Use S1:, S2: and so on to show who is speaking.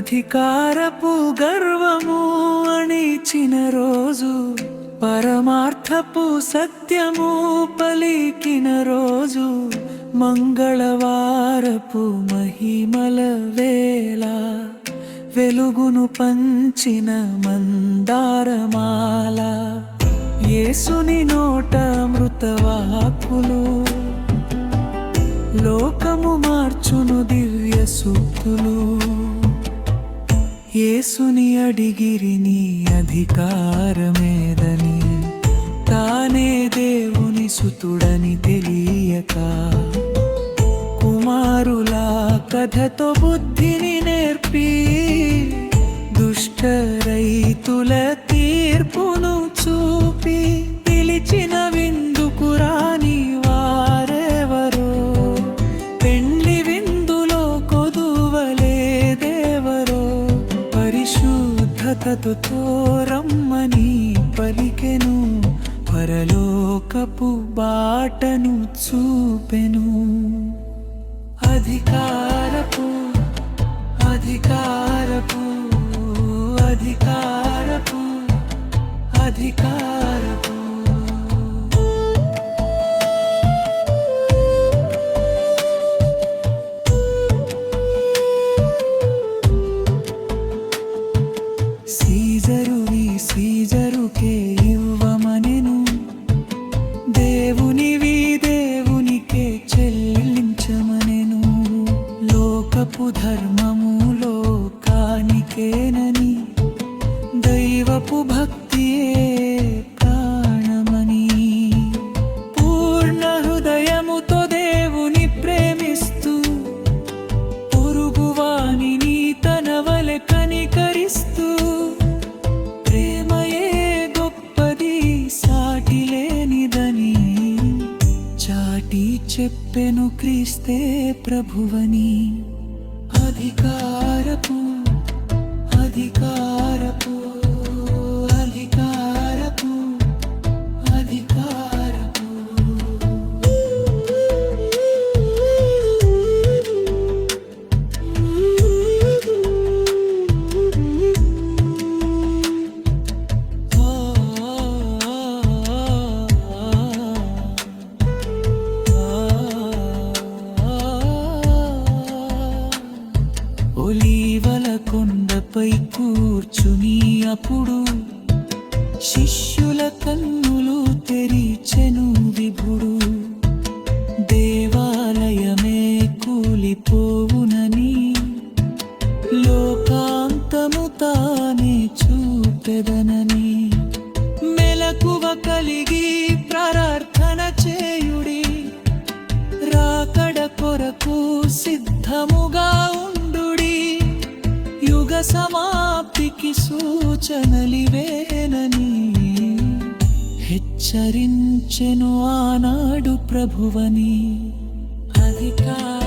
S1: అధికారపు గర్వము అణిచిన రోజు, పరమార్థపు సత్యము పలికిన రోజు, మంగళవారపు మహిమల వేళ, వెలుగును పంచిన మందారమాల, యేసుని నోట అమృతవాక్కులు, లోకము మార్చును దివ్య సూక్తులు. యేసుని అడిగిరి నీ అధికారమేదని, తానే దేవుని సుతుడని తెలియక, కుమారుల కథతో బుద్ధిని నేర్పి, దుష్ట రైతుల తీర్పును చూపి, పిలిచిన విందుకు రాని వారెవరో, పెండ్లి విందులో కొదువలేదెవరో, పరిశుద్ధతతో తోరమ్మని పలికెను, పరలోకపు బాటను చూపెను. అధికారపు అధికారపు అధికారపు అధికారపు సీజరువి సీజరుకే ఇవ్వమనెను, దేవునివి దేవునికే చెల్లించమనెను, లోకపు ధర్మము లోకానికేనని, దైవపు భక్తియే ప్రాణమని, పూర్ణ హృదయముతో దేవుని ప్రేమిస్తూ, పొరుగువానిని తన వలె కనికరిస్తూ, ప్రేమయే గొప్పది సాటి లేనిదని, చాటి చెప్పెను క్రీస్తే ప్రభువని. అధికారపు అధికారపు అధికారపు అధికారపు ఒలీవల కొండపై కూర్చుని అప్పుడు, శిష్యుల కన్నులు తెరిచెను విభుడు, దేవాలయమే కూలిపోవునని, లోకాంతము తానే చూపెదనని, మెలకువ కలిగి ప్రార్థన చేయుడి, రాకడ కొరకు సిద్ధముగా ఉండుడి, యుగ సమాప్తికి సూచనలివేనని హెచ్చరించెను ఆనాడు ప్రభువని. అధికార